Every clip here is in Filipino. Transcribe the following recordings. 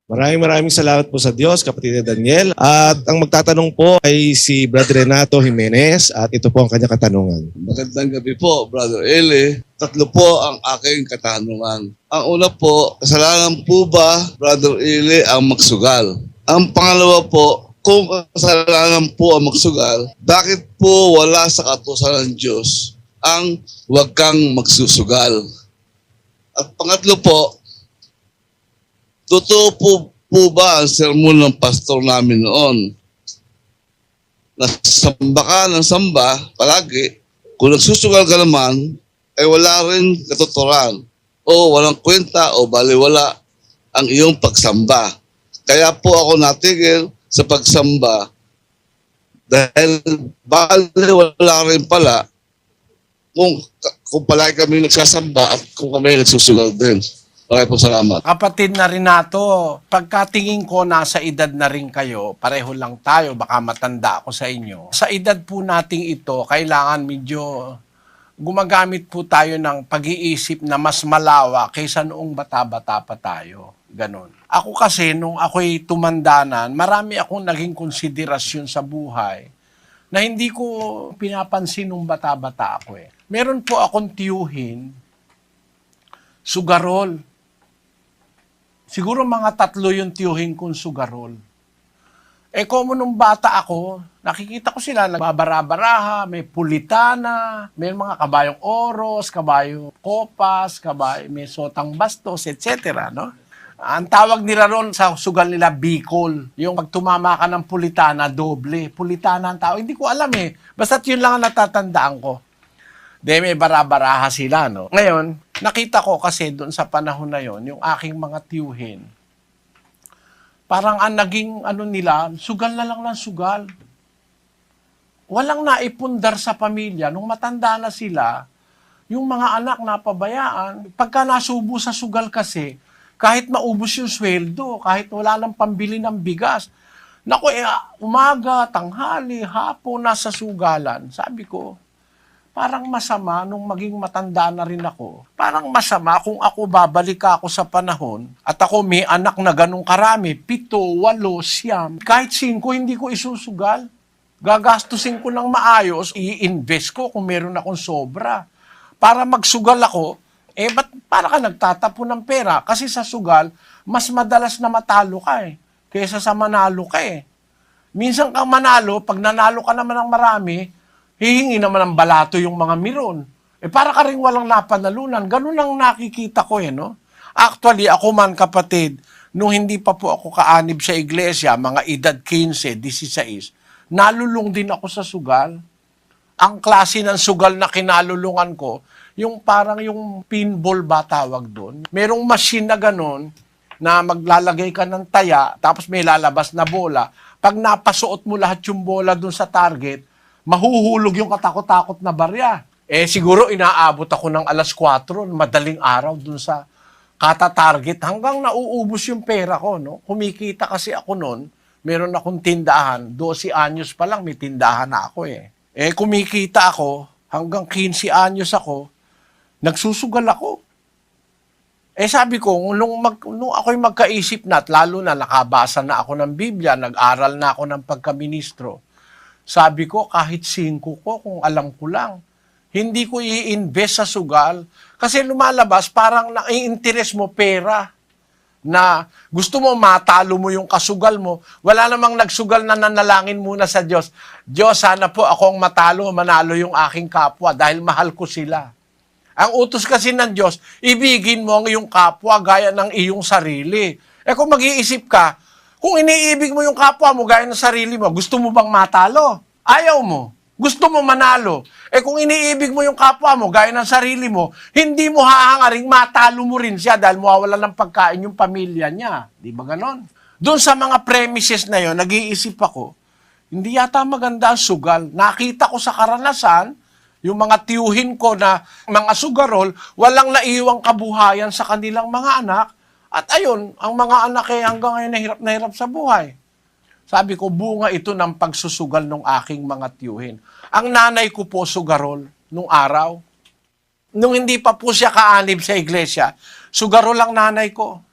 Maraming salamat po sa Diyos, kapatid na Daniel. At ang magtatanong po ay si Brother Renato Jimenez at ito po ang kanyang katanungan. Magandang gabi po, Brother Eli. Tatlo po ang aking katanungan. Ang una po, kasalanan po ba, Brother Eli, ang magsugal? Ang pangalawa po, kung kasalanan po ang magsugal, bakit po wala sa kautusan ng Diyos ang huwag kang magsusugal? At pangatlo po, totoo po ba ang sermon ng pastor namin noon? Nasamba ka ng samba palagi. Kung nagsusugal ka naman, ay wala rin katuturan. O walang kwenta o baliwala ang iyong pagsamba. Kaya po ako natigil sa pagsamba dahil baliwala rin pala kung palagi kami nagsasamba at kung kami nagsusugal din. Maraming po salamat. Kapatid na Renato, pagkatingin ko nasa edad na rin kayo, pareho lang tayo, baka matanda ako sa inyo. Sa edad po nating ito, kailangan medyo gumagamit po tayo ng pag-iisip na mas malawa kaysa noong bata-bata pa tayo. Ganon. Ako kasi, nung ako'y tumandanan, marami akong naging konsiderasyon sa buhay na hindi ko pinapansin nung bata-bata ako eh. Meron po akong tiyuhin, sugarol. Siguro mga 3 yung tiyuhin kong sugarol. Como nung bata ako, nakikita ko sila nagbabara-baraha, may pulitana, may mga kabayong oros, kabayong kopas, may sotang bastos, etc. No? Ang tawag nila ron sa sugal nila, bicol. Yung pag tumama ka ng pulitana, doble. Pulitana ang tawag. Hindi ko alam eh. Basta't yun lang ang natatandaan ko. May bara-baraha sila, no? Ngayon, nakita ko kasi doon sa panahon na yon, yung aking mga tiyuhin, parang ang naging nila, sugal na lang ng sugal. Walang naipundar sa pamilya. Nung matanda na sila, yung mga anak napabayaan. Pagka nasubo sa sugal kasi, kahit maubos yung sweldo, kahit wala nang pambili ng bigas, naku, umaga, tanghali, hapon, nasa sugalan. Sabi ko, parang masama nung maging matanda na rin ako. Parang masama kung ako babalik ako sa panahon at ako may anak na ganong karami, 7, 8, 9, kahit 5 hindi ko isusugal. Gagastusin ko ng maayos, i-invest ko kung meron akong sobra. Para magsugal ako, ba't para ka nagtatapon ng pera? Kasi sa sugal, mas madalas na matalo ka kaysa sa manalo ka Minsan kang manalo, pag nanalo ka naman ng marami, hihingi naman ng balato yung mga miron. Para ka rin walang napanalunan. Ganun lang nakikita ko no? Actually, ako man kapatid, nung hindi pa po ako kaanib sa iglesia, mga edad 15, 16, nalulung din ako sa sugal. Ang klase ng sugal na kinalulungan ko, yung parang yung pinball ba tawag doon. Merong machine na ganun, na maglalagay ka ng taya, tapos may lalabas na bola. Pag napasuot mo lahat yung bola doon sa target, mahuhulog yung katakot-takot na barya. Siguro inaabot ako ng alas 4, madaling araw dun sa kata-target hanggang nauubos yung pera ko. No? Kumikita kasi ako noon, meron akong tindahan. 12 anyos pa lang, may tindahan na ako kumikita ako, hanggang 15 anyos ako, nagsusugal ako. Sabi ko, nung ako'y magkaisip na at lalo na nakabasa na ako ng Biblia, nag-aral na ako ng pagkaministro, sabi ko, kahit 5 ko, kung alam ko lang, hindi ko i-invest sa sugal. Kasi lumalabas, parang nai-interest mo pera na gusto mo matalo mo yung kasugal mo. Wala namang nagsugal na nanalangin muna sa Diyos. Diyos, sana po akong manalo yung aking kapwa dahil mahal ko sila. Ang utos kasi ng Diyos, ibigin mo ang iyong kapwa gaya ng iyong sarili. Kung mag-iisip ka, kung iniibig mo yung kapwa mo gaya ng sarili mo, gusto mo bang matalo? Ayaw mo. Gusto mo manalo. Kung iniibig mo yung kapwa mo gaya ng sarili mo, hindi mo hahangaring matalo mo rin siya dahil mawawala ng pagkain yung pamilya niya. Di ba ganon? Doon sa mga premises na yon, nag-iisip ako, hindi yata maganda ang sugal. Nakita ko sa karanasan, yung mga tiyuhin ko na mga sugarol, walang naiwang kabuhayan sa kanilang mga anak. At ayun, ang mga anak hanggang ngayon na hirap sa buhay. Sabi ko, bunga ito ng pagsusugal ng aking mga tiyuhin. Ang nanay ko po sugarol nung araw. Nung hindi pa po siya kaanib sa iglesia, sugarol ang nanay ko.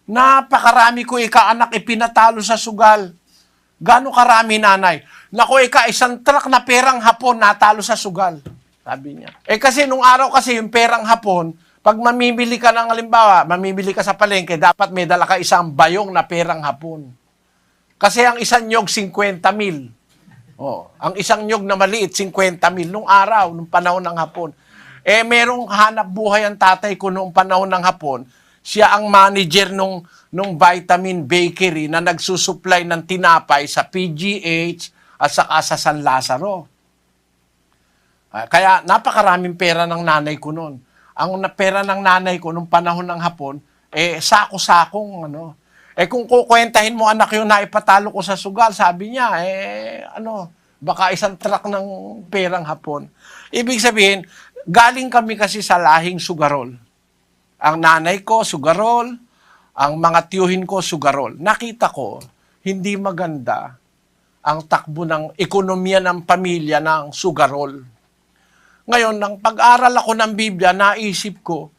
Napakarami ko anak ipinatalo sa sugal. Gano'ng karami, nanay? Naku, isang truck na perang hapon natalo sa sugal. Sabi niya. Kasi nung araw kasi yung perang hapon, pag mamimili ka ng halimbawa, mamimili ka sa palengke, dapat may dala ka isang bayong na perang hapon. Kasi ang isang nyog, 50,000. Oh, ang isang nyog na maliit, 50,000 nung araw, nung panahon ng hapon. Merong hanap buhay ang tatay ko noong panahon ng hapon. Siya ang manager nung Vitamin Bakery na nagsusupply ng tinapay sa PGH at saka sa San Lazaro. Kaya napakaraming pera ng nanay ko noon. Ang pera ng nanay ko nung panahon ng hapon, sako-sakong ano. Kung kukwentahin mo anak yung naipatalo ko sa sugal, sabi niya, baka isang truck ng perang hapon. Ibig sabihin, galing kami kasi sa lahing sugarol. Ang nanay ko, sugarol. Ang mga tiyuhin ko, sugarol. Nakita ko, hindi maganda ang takbo ng ekonomiya ng pamilya ng sugarol. Ngayon, nang pag-aral ako ng Biblia, naisip ko,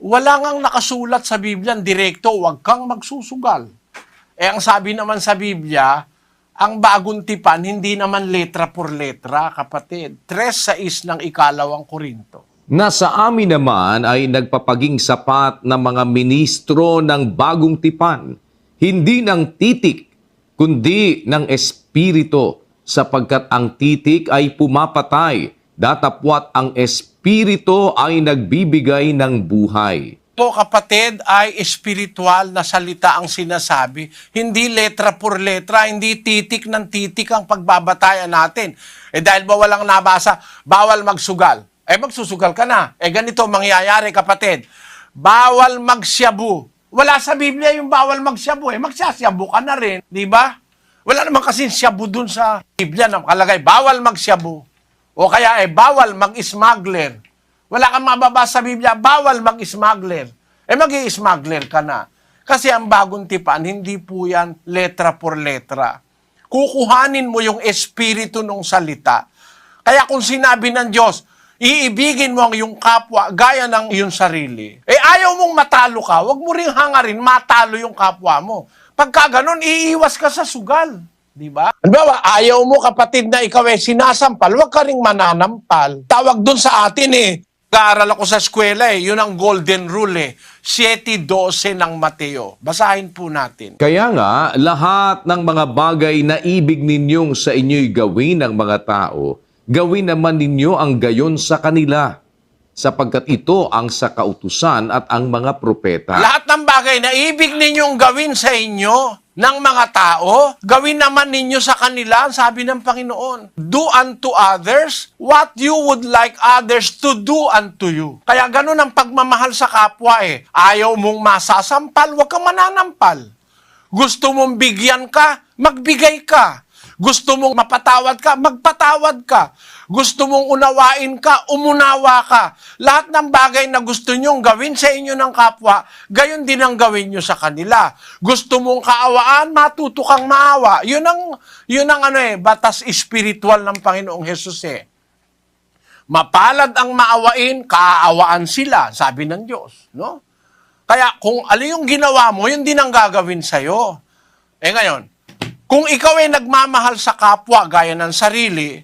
wala ngang nakasulat sa Biblia, direkto, huwag kang magsusugal. Ang sabi naman sa Biblia, ang bagong tipan, hindi naman letra por letra, kapatid. 3:6 ng 2 Korinto. Nasa amin naman ay nagpapaging sapat na mga ministro ng bagong tipan, hindi ng titik, kundi ng espiritu, sapagkat ang titik ay pumapatay, datapwat ang espiritu ay nagbibigay ng buhay. Po kapatid ay espiritual na salita ang sinasabi, hindi letra por letra, hindi titik ng titik ang pagbabatayan natin. Dahil ba walang nabasa, bawal magsugal. Magsusugal ka na. Ganito mangyayari, kapatid. Bawal magsyabu. Wala sa Biblia yung bawal magsyabu. Magsasyabu ka na rin. Di ba? Wala naman kasi syabu dun sa Biblia na nakalagay, bawal magsyabu. O kaya bawal mag-smuggler. Wala kang mababasa sa Biblia, bawal mag-smuggler. Mag-i-smuggler ka na. Kasi ang bagong tipan, hindi po yan letra por letra. Kukuhanin mo yung espiritu ng salita. Kaya kung sinabi ng Diyos, iibigin mo ang iyong kapwa gaya ng iyong sarili. Ayaw mong matalo ka, wag mo ring hangarin matalo yung kapwa mo. Pagka ganun, iiwas ka sa sugal. Di ba? Halimbawa, ayaw mo kapatid na ikaw sinasampal, wag ka ring mananampal. Tawag dun sa atin Nag-aaral ako sa eskwela yun ang golden rule 7:12 ng Mateo. Basahin po natin. Kaya nga, lahat ng mga bagay na ibig ninyong sa inyo'y gawin ng mga tao, gawin naman ninyo ang gayon sa kanila, sapagkat ito ang sa kautusan at ang mga propeta. Lahat ng bagay na ibig ninyong gawin sa inyo ng mga tao, gawin naman ninyo sa kanila, sabi ng Panginoon. Do unto others what you would like others to do unto you. Kaya ganun ang pagmamahal sa kapwa Ayaw mong masasampal, huwag kang mananampal. Gusto mong bigyan ka, magbigay ka. Gusto mong mapatawad ka, magpatawad ka. Gusto mong unawain ka, umunawa ka. Lahat ng bagay na gusto nyong gawin sa inyo ng kapwa, gayon din ang gawin nyo sa kanila. Gusto mong kaawaan, matuto kang maawa. Yun ang batas espiritual ng Panginoong Hesus Mapalad ang maawain, kaawaan sila, sabi ng Diyos. No? Kaya kung ano yung ginawa mo, yun din ang gagawin sa'yo. Ngayon, kung ikaw nagmamahal sa kapwa gaya ng sarili,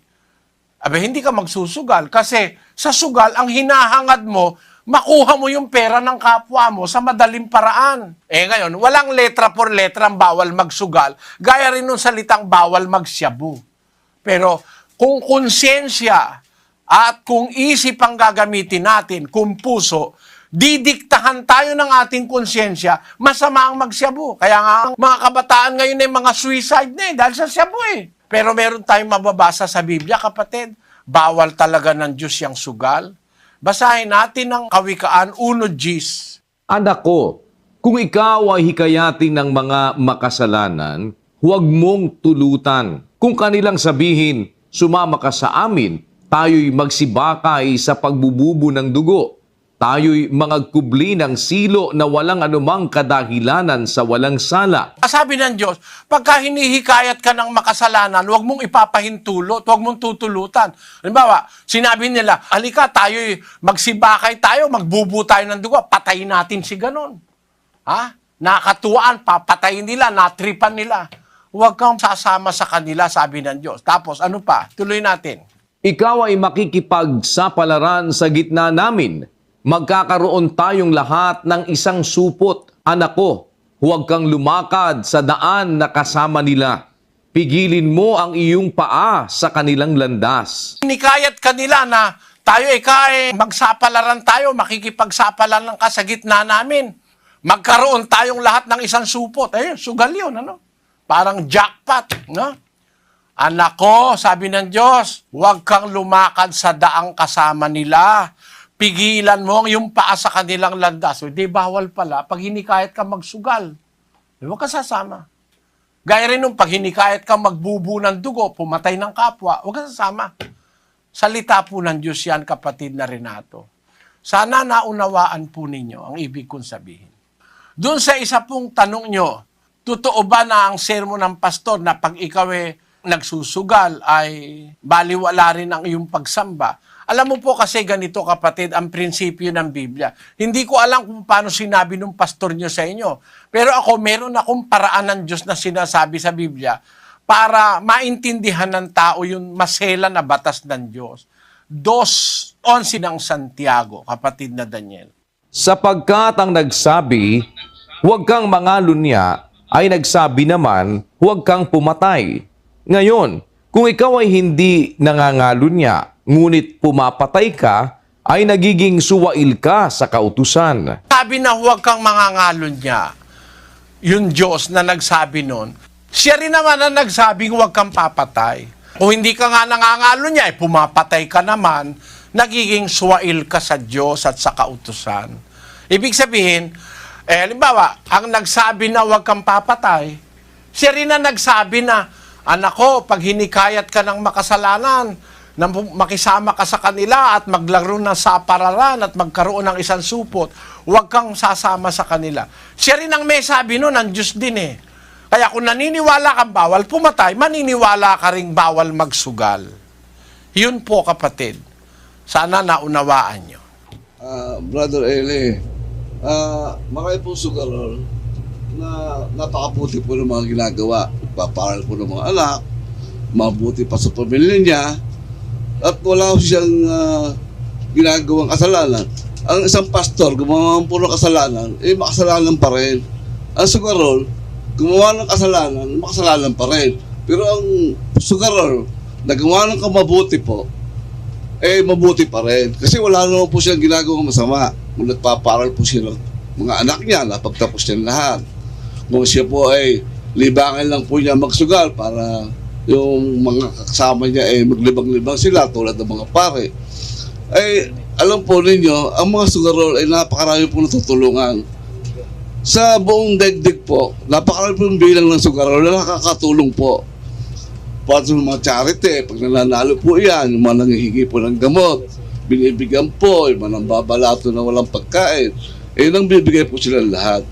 hindi ka magsusugal. Kasi sa sugal, ang hinahangad mo, makuha mo yung pera ng kapwa mo sa madaling paraan. Ngayon, walang letra por letra ang bawal magsugal. Gaya rin nung salitang bawal magsyabu. Pero kung konsensya at kung isip ang gagamitin natin, kung puso, didiktahan tayo ng ating konsyensya, masama ang magsyabu. Kaya nga, ang mga kabataan ngayon ay mga suicide dahil sa syabu Pero meron tayong mababasa sa Biblia, kapatid, bawal talaga ng Diyos yung sugal. Basahin natin ang Kawikaan 1:10. Anak ko, kung ikaw ay hikayatin ng mga makasalanan, huwag mong tulutan. Kung kanilang sabihin, sumama ka sa amin, tayo'y magsibakay sa pagbububo ng dugo. Tayo'y mangagkubli ng silo na walang anumang kadahilanan sa walang sala. Sabi ng Diyos, pagka hinihikayat ka ng makasalanan, huwag mong ipapahintulot, huwag mong tutulutan. Halimbawa, sinabi nila, halika, tayo'y magsibakay tayo, magbubu tayo ng dugo, patayin natin si ganon. nakatuwaan, papatayin nila, natripan nila. Huwag kang sasama sa kanila, sabi ng Diyos. Tapos ano pa? Tuloy natin. Ikaw ay makikipagsapalaran sa gitna namin. Magkakaroon tayong lahat ng isang supot. Anak ko, huwag kang lumakad sa daan na kasama nila. Pigilin mo ang iyong paa sa kanilang landas. Hinikayat kanila na tayo magsapalaran tayo, makikipagsapalaran ka sa gitna namin. Magkaroon tayong lahat ng isang supot. Sugal yun, ano? Parang jackpot, no? Anak ko, sabi ng Diyos, huwag kang lumakad sa daang kasama nila. Pigilan mo ang iyong paa sa kanilang landas. Di bawal pala, pag hinikayat ka magsugal, huwag ka sasama. Gaya rin nung pag hinikayat ka magbubu ng dugo, pumatay ng kapwa, huwag ka sasama. Salita po ng Diyos yan, kapatid na Renato. Sana naunawaan po ninyo ang ibig kong sabihin. Doon sa isa pong tanong nyo, totoo ba na ang sermon ng pastor na pag ikaw nagsusugal ay baliwala rin ang iyong pagsamba? Alam mo po kasi ganito kapatid, ang prinsipyo ng Biblia. Hindi ko alam kung paano sinabi ng pastor nyo sa inyo. Pero ako, meron akong paraan ng Diyos na sinasabi sa Biblia para maintindihan ng tao yung masela na batas ng Diyos. 2:11 ng Santiago, kapatid na Daniel. Sapagkat ang nagsabi, huwag kang mangalunya, ay nagsabi naman, huwag kang pumatay. Ngayon, kung ikaw ay hindi nangangalunya, ngunit pumapatay ka, ay nagiging suwail ka sa kautusan. Sabi na huwag kang mangangalunya, yung Diyos na nagsabi nun, siya rin naman na nagsabing huwag kang papatay. Kung hindi ka nga nangangalunya, pumapatay ka naman, nagiging suwail ka sa Diyos at sa kautusan. Ibig sabihin, halimbawa, ang nagsabi na huwag kang papatay, siya rin na nagsabi na, anak ko, pag hinikayat ka ng makasalanan, na makisama ka sa kanila at maglaro ng sapararan at magkaroon ng isang supot, huwag kang sasama sa kanila. Siya rin ang may sabi nun, ang Diyos din eh. Kaya kung naniniwala kang bawal pumatay, maniniwala ka ring bawal magsugal. Yun po kapatid. Sana naunawaan nyo. Brother Eli, makaya po sugarol na napakabuti po ng mga ginagawa. Paparal po ng mga anak, mabuti pa sa pamilya niya, at wala po siyang ginagawang kasalanan. Ang isang pastor, gumawa po ng kasalanan, makasalanan pa rin. Ang sugarol, gumawa ng kasalanan, makasalanan pa rin. Pero ang sugarol, na gumawa ng kamabuti po, mabuti pa rin. Kasi wala naman po siyang ginagawang masama. Kung nagpaparal po siya ng mga anak niya na pagtapos niya lahat. Kung siya po ay libangan lang po niya magsugal para yung mga kasama niya maglibang-libang sila tulad ng mga pare. Alam po ninyo, ang mga sugarol ay napakarami po natutulungan. Sa buong daigdig po, napakarami po yung bilang ng sugarol na nakakatulong po. Para sa mga charity, pag nananalo po yan, yung mga nangihingi po ng gamot, binibigyan po, yung mga nambabalato na walang pagkain, nang bibigay po sila lahat.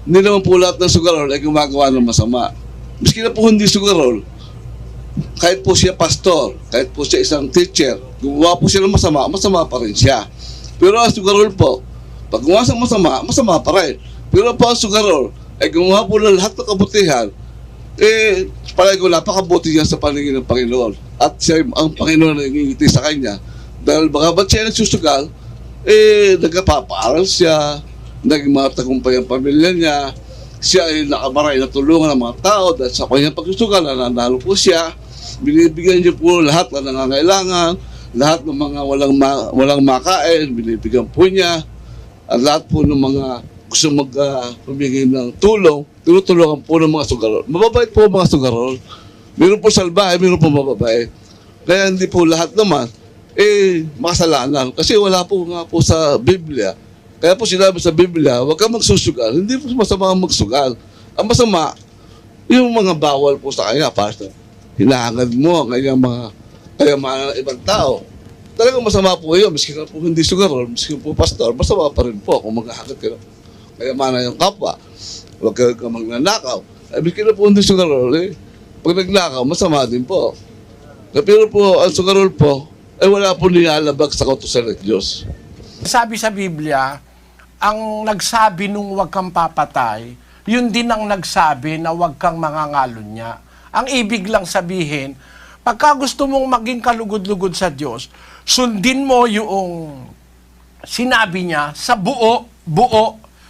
Hindi naman po lahat ng sugarol ay gumagawa ng masama. Miski na po hindi sugarol, kahit po siya pastor, kahit po siya isang teacher, gumawa po siya ng masama, masama pa rin siya. Pero ang sugarol po, pag gumawa sa masama, masama pa rin. Pero po ang sugarol, ay gumawa po ng lahat ng kabutihan, palagi ko napakabuti niya sa paningin ng Panginoon. At siya, ang Panginoon ay ngingiti sa kanya. Dahil baka ba't siya nagsusugal, nagkapapaaral siya, naging matagumpay ang pamilya niya, siya ay nakamaray na tulungan ng mga tao dahil sa kanyang pagsusugal, nanalo po siya, binibigyan niya po lahat na nangangailangan, lahat ng mga walang makain, binibigyan po niya, at lahat po ng mga gusto magbigay ng tulong, tinutulungan po ng mga sugarol. Mababait po mga sugarol. Meron po salbahe, meron po mababait. Kaya hindi po lahat naman, makasalanan. Kasi wala po nga po sa Biblia. Kaya po sinabi sa Biblia, huwag kang magsusugal. Hindi po masama ang magsugal. Ang masama, yung mga bawal po sa kanya, pastor. Hinahangad mo ang kanyang mga kayamanan ng ibang tao. Talagang masama po yun. Miski na po hindi sugarol, miski po pastor, masama pa rin po kung maghahangad ka ng kayamanan yung kapwa. Huwag ka magnanakaw. Miski na po hindi sugarol, pag nagnakaw, masama din po. Pero po, ang sugarol po, wala po nilalabag sa kautusan ng Diyos. Sabi sa Biblia, ang nagsabi nung huwag kang papatay, yun din ang nagsabi na huwag kang mangangalon niya. Ang ibig lang sabihin, pagka gusto mong maging kalugod-lugod sa Diyos, sundin mo yung sinabi niya sa buo.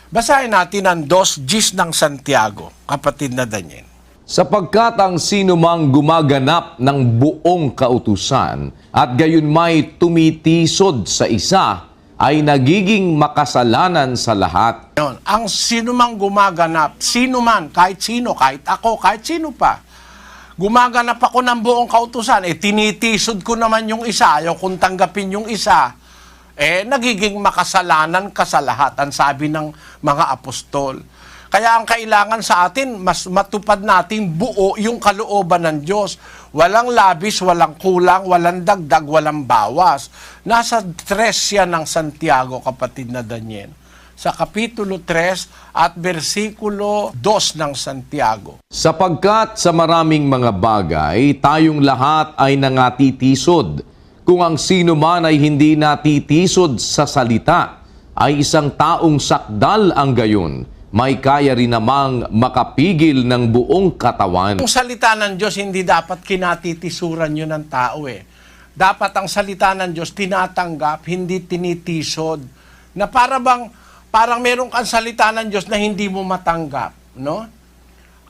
Basahin natin ang 2:10 ng Santiago, kapatid na Daniel. Sapagkat ang sinumang gumaganap ng buong kautusan at gayon may tumitisod sa isa ay nagiging makasalanan sa lahat. Yun. Ang sinumang gumaganap, sino man, kahit sino, kahit ako, kahit sino pa, gumaganap ako ng buong kautusan, tinitisod ko naman yung isa, ayaw kong tanggapin yung isa, nagiging makasalanan ka sa lahat, ang sabi ng mga apostol. Kaya ang kailangan sa atin, mas matupad natin buo yung kalooban ng Diyos. Walang labis, walang kulang, walang dagdag, walang bawas. Nasa 3 yan ng Santiago, kapatid na Daniel. Sa Kapitulo 3 at versikulo 2 ng Santiago. Sapagkat sa maraming mga bagay, tayong lahat ay nangatitisod. Kung ang sino man ay hindi natitisod sa salita, ay isang taong sakdal ang gayon. May kaya rin namang makapigil ng buong katawan. Ang salita ng Diyos, hindi dapat kinatitisuran yun ng tao Dapat ang salita ng Diyos, tinatanggap, hindi tinitisod. Na parang meron kang salita ng Diyos na hindi mo matanggap. No?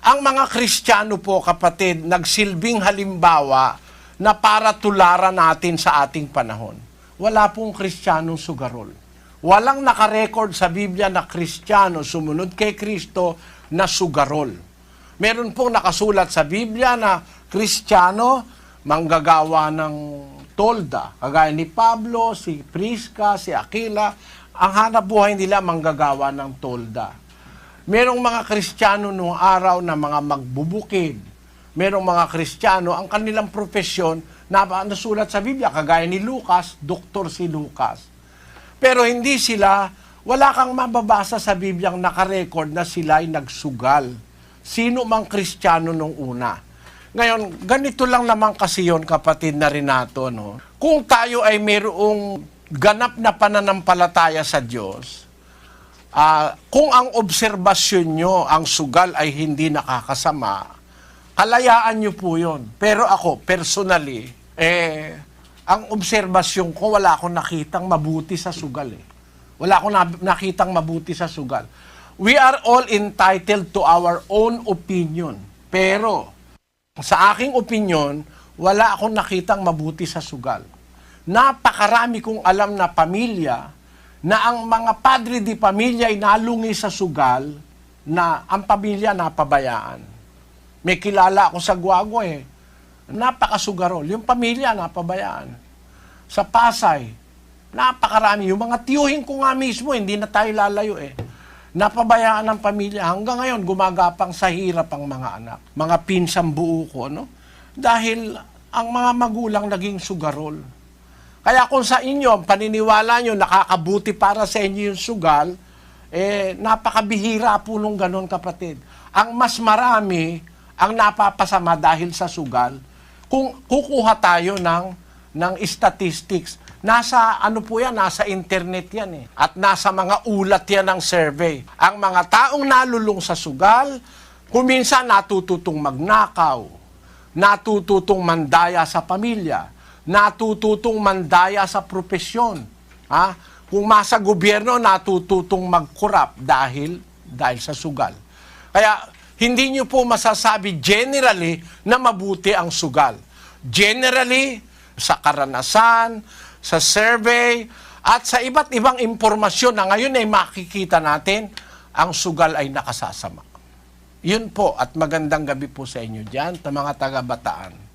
Ang mga Kristiyano po, kapatid, nagsilbing halimbawa na para tularan natin sa ating panahon. Wala pong Kristiyanong sugarol. Walang nakarecord sa Biblia na Kristiyano sumunod kay Kristo na sugarol. Meron pong nakasulat sa Biblia na Kristiyano manggagawa ng tolda. Kagaya ni Pablo, si Prisca, si Aquila, ang hanap buhay nila manggagawa ng tolda. Merong mga Kristiyano noong araw na mga magbubukid. Merong mga Kristiyano, ang kanilang profesyon na nasulat sa Biblia, kagaya ni Lucas, doktor si Lucas. Pero hindi sila, wala kang mababasa sa Bibliang nakarecord na sila ay nagsugal. Sino mang Kristiyano nung una. Ngayon, ganito lang naman kasi yon, kapatid na Renato. No? Kung tayo ay mayroong ganap na pananampalataya sa Diyos, kung ang obserbasyon nyo, ang sugal ay hindi nakakasama, kalayaan nyo po yun. Pero ako, personally, ang obserbasyon ko, wala akong nakitang mabuti sa sugal. Wala akong nakitang mabuti sa sugal. We are all entitled to our own opinion. Pero, sa aking opinion, wala akong nakitang mabuti sa sugal. Napakarami kong alam na pamilya, na ang mga padre di pamilya ay nalungi sa sugal, na ang pamilya napabayaan. May kilala ako sa Guagua napakasugarol. Yung pamilya, napabayaan. Sa Pasay, napakarami. Yung mga tiyuhin ko nga mismo, hindi na tayo lalayo Napabayaan ng pamilya. Hanggang ngayon, gumagapang sa hirap ang mga anak. Mga pinsang buo ko, no? Dahil ang mga magulang naging sugarol. Kaya kung sa inyo, ang paniniwala nyo, nakakabuti para sa inyo yung sugal, napakabihira po nung ganon, kapatid. Ang mas marami, ang napapasama dahil sa sugal, kung kukuha tayo ng statistics, nasa nasa internet yan At nasa mga ulat yan ng survey. Ang mga taong nalulung sa sugal, kuminsan natututong magnakaw, natututong mandaya sa pamilya, natututong mandaya sa propesyon. Kung masa gobyerno, natututong magkurap dahil sa sugal. Kaya, hindi nyo po masasabi generally na mabuti ang sugal. Generally, sa karanasan, sa survey, at sa iba't ibang impormasyon na ngayon ay makikita natin, ang sugal ay nakasasama. Yun po, at magandang gabi po sa inyo dyan, mga taga-Bataan.